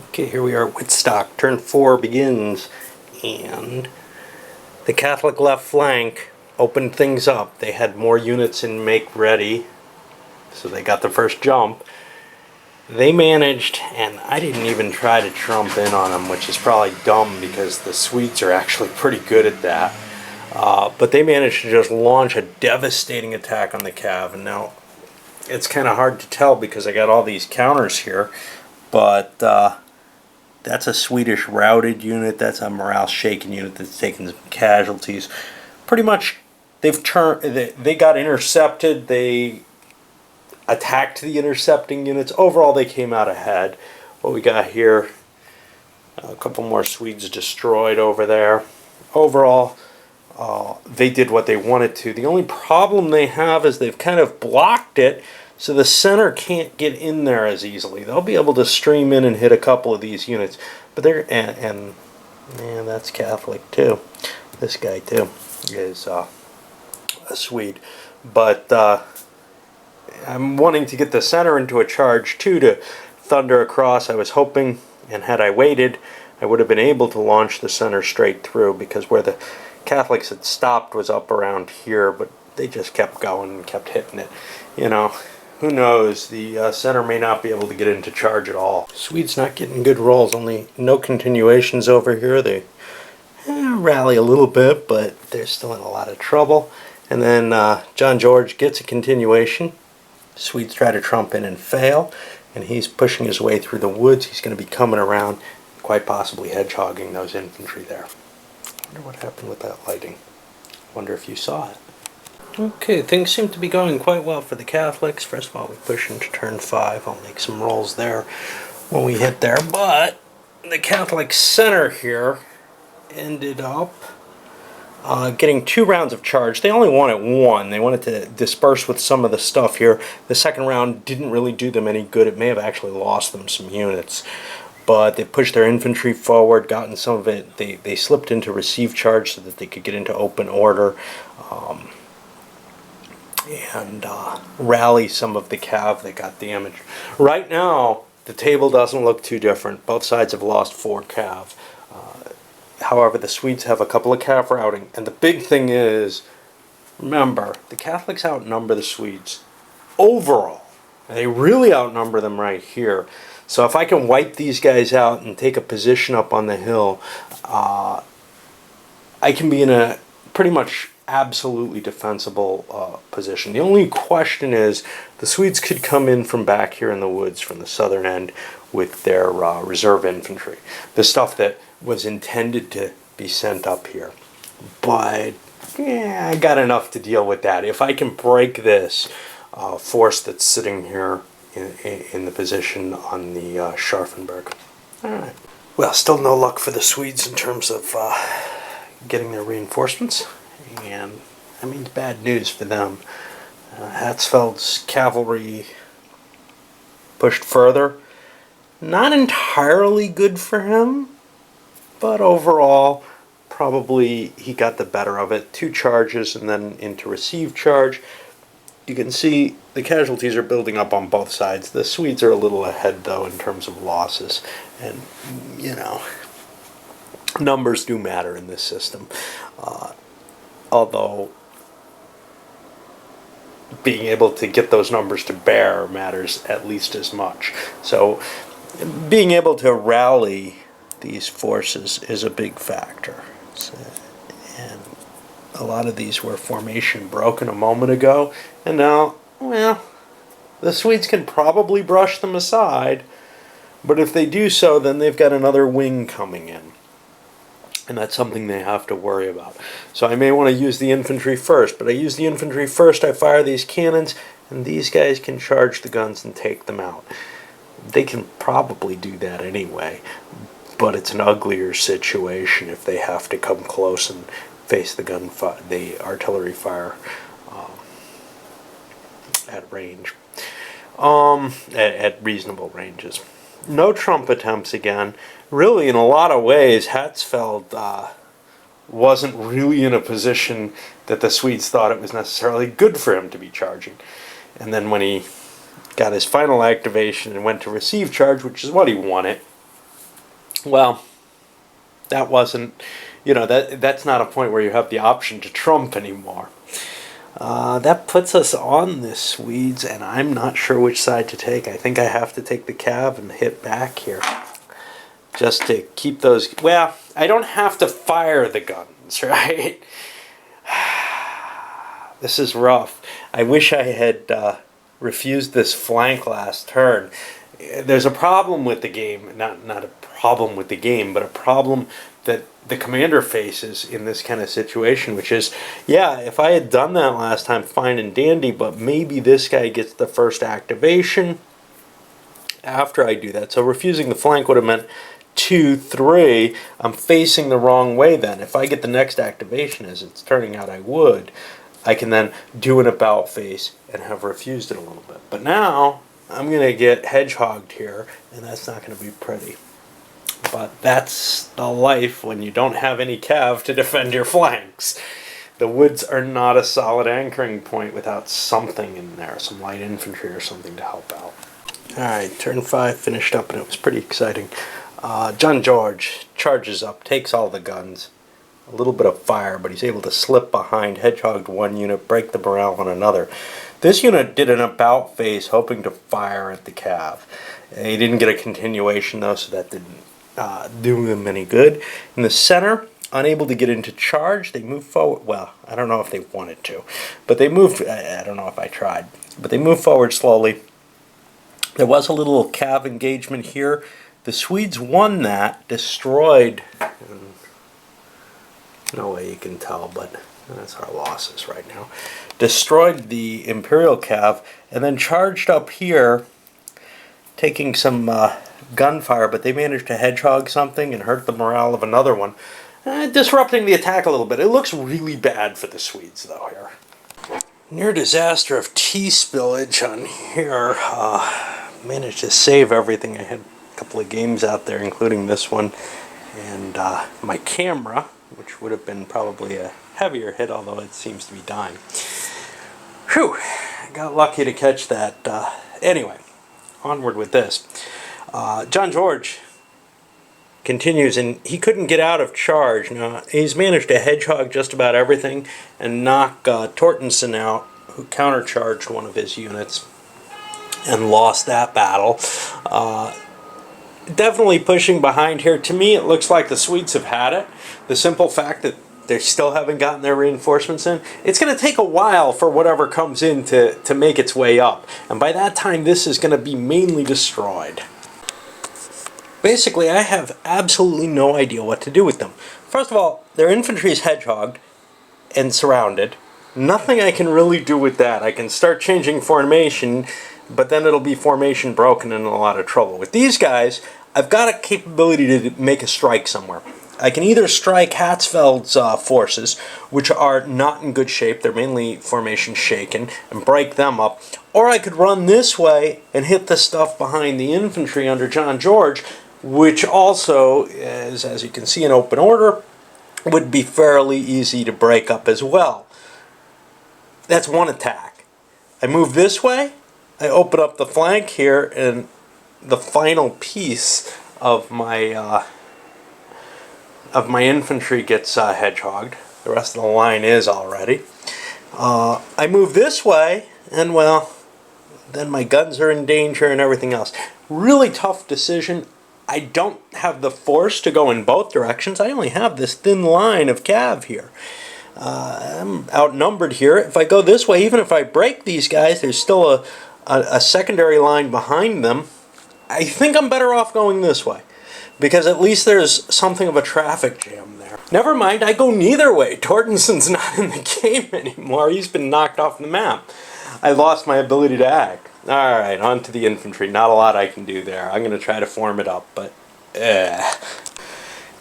Okay, here we are at Wittstock. Turn 4 begins, and the Catholic left flank opened things up. They had more units in make ready, so they got the first jump. They managed, and I didn't even try to trump in on them, which is probably dumb because the Swedes are actually pretty good at that. But they managed to just launch a devastating attack on the Cav, and now it's kind of hard to tell because I got all these counters here, but that's a Swedish routed unit. That's a morale shaken unit that's taken some casualties. Pretty much, they got intercepted. They attacked the intercepting units. Overall, they came out ahead. What we got here, a couple more Swedes destroyed over there. Overall, they did what they wanted to. The only problem they have is they've kind of blocked it, so the center can't get in there as easily. They'll be able to stream in and hit a couple of these units, but and that's Catholic too. This guy too is a Swede, but I'm wanting to get the center into a charge too to thunder across. I was hoping, and had I waited, I would have been able to launch the center straight through, because where the Catholics had stopped was up around here, but they just kept going and kept hitting it. You know, who knows? The center may not be able to get into charge at all. Swedes not getting good rolls, only no continuations over here. They rally a little bit, but they're still in a lot of trouble. And then John George gets a continuation. Swedes try to trump in and fail, and he's pushing his way through the woods. He's going to be coming around, quite possibly hedgehogging those infantry there. I wonder what happened with that lighting. Wonder if you saw it. Okay, things seem to be going quite well for the Catholics. First of all, we push into turn 5. I'll make some rolls there when we hit there. But the Catholic center here ended up getting 2 rounds of charge. They only wanted 1. They wanted to disperse with some of the stuff here. The second round didn't really do them any good. It may have actually lost them some units. But they pushed their infantry forward, gotten some of it. They slipped into receive charge so that they could get into open order and rally some of the cav that got damaged. Right now, the table doesn't look too different. Both sides have lost 4 cav. However, the Swedes have a couple of cav routing. And the big thing is, remember, the Catholics outnumber the Swedes overall. They really outnumber them right here. So if I can wipe these guys out and take a position up on the hill, I can be in a pretty much absolutely defensible position. The only question is, the Swedes could come in from back here in the woods from the southern end with their reserve infantry. The stuff that was intended to be sent up here. But yeah, I got enough to deal with that. If I can break this force that's sitting here in the position on the Scharfenberg. Alright. Well, still no luck for the Swedes in terms of getting their reinforcements. And that means bad news for them. Hatzfeld's cavalry pushed further. Not entirely good for him, but overall, probably he got the better of it. 2 charges and then into receive charge. You can see the casualties are building up on both sides. The Swedes are a little ahead, though, in terms of losses. And, you know, numbers do matter in this system. Although being able to get those numbers to bear matters at least as much. So being able to rally these forces is a big factor. And a lot of these were formation broken a moment ago, and now, well, the Swedes can probably brush them aside, but if they do so, then they've got another wing coming in. And that's something they have to worry about. So I may want to use the infantry first, but I use the infantry first, I fire these cannons, and these guys can charge the guns and take them out. They can probably do that anyway, but it's an uglier situation if they have to come close and face the artillery fire at range, at reasonable ranges. No Trump attempts again. Really, in a lot of ways, Hatzfeld wasn't really in a position that the Swedes thought it was necessarily good for him to be charging. And then when he got his final activation and went to receive charge, which is what he wanted, Well, that wasn't, that's not a point where you have the option to trump anymore. That puts us on the Swedes, and I'm not sure which side to take. I think I have to take the cav and hit back here. Just to keep those... Well, I don't have to fire the guns, right? This is rough. I wish I had refused this flank last turn. There's a problem with the game. Not a problem with the game, but a problem that the commander faces in this kind of situation, which is, yeah, if I had done that last time, fine and dandy, but maybe this guy gets the first activation after I do that. So refusing the flank would have meant 2, 3. I'm facing the wrong way then. If I get the next activation, as it's turning out I would, I can then do an about face and have refused it a little bit. But now I'm going to get hedgehogged here, and that's not going to be pretty. But that's the life when you don't have any cav to defend your flanks. The woods are not a solid anchoring point without something in there, some light infantry or something to help out. Alright, turn 5 finished up, and it was pretty exciting. John George charges up, takes all the guns. A little bit of fire, but he's able to slip behind, hedgehogged one unit, break the morale on another. This unit did an about face, hoping to fire at the cav. He didn't get a continuation, though, so that didn't do them any good. In the center, unable to get into charge, they moved forward. Well, I don't know if they wanted to, but they moved. I don't know if I tried, but they moved forward slowly. There was a little cav engagement here. The Swedes won that, destroyed. No way you can tell, but that's our losses right now. Destroyed the Imperial cav, and then charged up here, taking some gunfire, but they managed to hedgehog something and hurt the morale of another one, disrupting the attack a little bit. It looks really bad for the Swedes, though, here. Near disaster of tea spillage on here. Managed to save everything. I had a couple of games out there, including this one, and my camera, which would have been probably a heavier hit, although it seems to be dying. Whew, got lucky to catch that. Anyway, onward with this. John George continues, and he couldn't get out of charge. Now, he's managed to hedgehog just about everything and knock Tortenson out, who countercharged one of his units and lost that battle. Definitely pushing behind here. To me, it looks like the Swedes have had it. The simple fact that they still haven't gotten their reinforcements in. It's going to take a while for whatever comes in to make its way up. And by that time, this is going to be mainly destroyed. Basically, I have absolutely no idea what to do with them. First of all, their infantry is hedgehogged and surrounded. Nothing I can really do with that. I can start changing formation, but then it'll be formation broken and in a lot of trouble. With these guys, I've got a capability to make a strike somewhere. I can either strike Hatzfeld's forces, which are not in good shape, they're mainly formation shaken, and break them up, or I could run this way and hit the stuff behind the infantry under John George, which also, as you can see in open order, would be fairly easy to break up as well. That's one attack. I move this way, I open up the flank here, and the final piece of my infantry gets hedgehogged. The rest of the line is already. I move this way, and well, then my guns are in danger and everything else. Really tough decision. I don't have the force to go in both directions. I only have this thin line of cav here. I'm outnumbered here. If I go this way, even if I break these guys, there's still a secondary line behind them. I think I'm better off going this way, because at least there's something of a traffic jam there. Never mind, I go neither way. Tortenson's not in the game anymore. He's been knocked off the map. I lost my ability to act. Alright, on to the infantry. Not a lot I can do there. I'm going to try to form it up, but...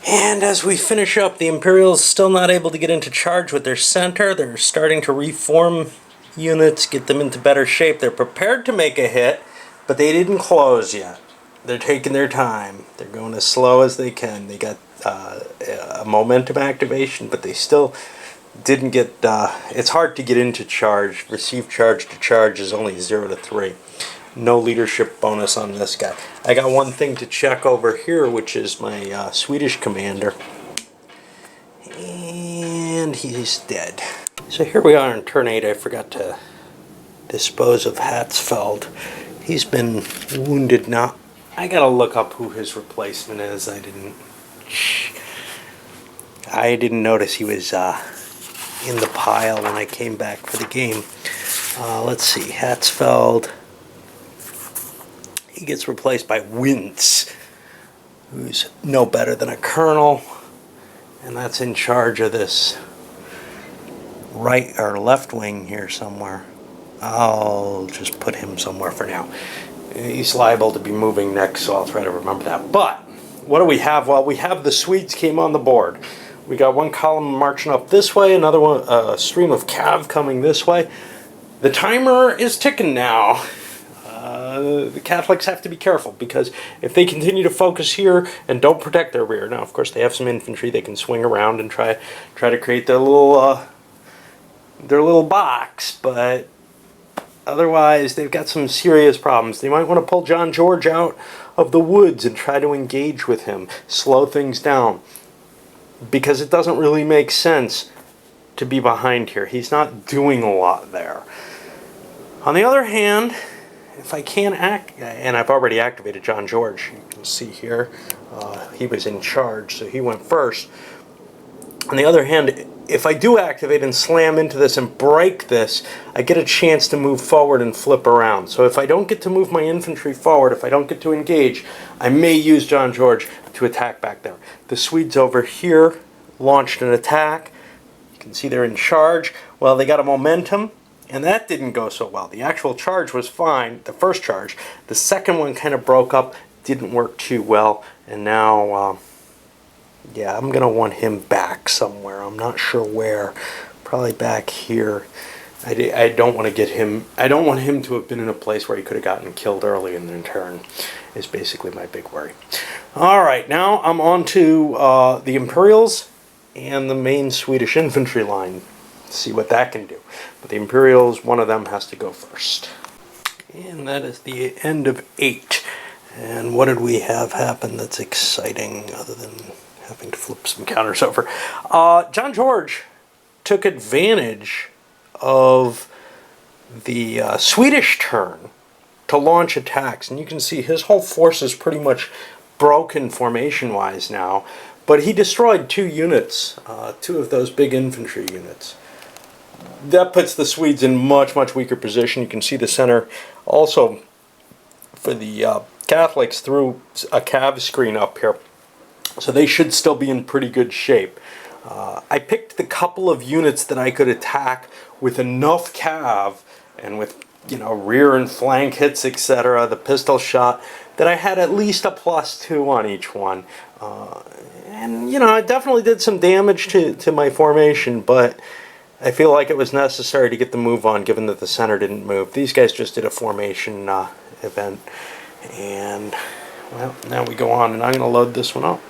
And as we finish up, the Imperials still not able to get into charge with their center. They're starting to reform units, get them into better shape. They're prepared to make a hit, but they didn't close yet. They're taking their time. They're going as slow as they can. They got a momentum activation, but they still didn't get... it's hard to get into charge. Receive charge to charge is only 0 to 3. No leadership bonus on this guy. I got one thing to check over here, which is my Swedish commander. And he's dead. So here we are in turn 8. I forgot to dispose of Hatzfeld. He's been wounded now. I gotta look up who his replacement is. I didn't notice he was in the pile when I came back for the game. Let's see, Hatzfeld. He gets replaced by Wintz, who's no better than a colonel, and that's in charge of this right or left wing here somewhere. I'll just put him somewhere for now. He's liable to be moving next, so I'll try to remember that. But what do we have? Well, we have the Swedes came on the board. We got one column marching up this way, another one, a stream of cav coming this way. The timer is ticking now. The Catholics have to be careful, because if they continue to focus here and don't protect their rear, now of course they have some infantry, they can swing around and try to create their little box, but otherwise they've got some serious problems. They might want to pull John George out of the woods and try to engage with him, slow things down, because it doesn't really make sense to be behind here. He's not doing a lot there. On the other hand, if I can and I've already activated John George, you can see here, he was in charge, so he went first. On the other hand, if I do activate and slam into this and break this, I get a chance to move forward and flip around. So if I don't get to move my infantry forward, if I don't get to engage, I may use John George to attack back there. The Swedes over here launched an attack. You can see they're in charge. Well, they got a momentum, and that didn't go so well. The actual charge was fine, the first charge. The second one kind of broke up, didn't work too well, and now, yeah, I'm going to want him back somewhere. I'm not sure where. Probably back here. I don't want to get him. I don't want him to have been in a place where he could have gotten killed early in the turn, is basically my big worry. All right, now I'm on to the Imperials and the main Swedish infantry line. See what that can do. But the Imperials, one of them has to go first. And that is the end of 8. And what did we have happen that's exciting other than having to flip some counters over? John George took advantage of the Swedish turn to launch attacks. And you can see his whole force is pretty much broken formation-wise now. But he destroyed 2 units, 2 of those big infantry units. That puts the Swedes in much weaker position. You can see the center also for the Catholics threw a cav screen up here. So they should still be in pretty good shape. I picked the couple of units that I could attack with enough cav and with, you know, rear and flank hits, etc., the pistol shot, that I had at least a +2 on each one. And, you know, I definitely did some damage to my formation, but I feel like it was necessary to get the move on, given that the center didn't move. These guys just did a formation event. And, well, now we go on, and I'm going to load this one up.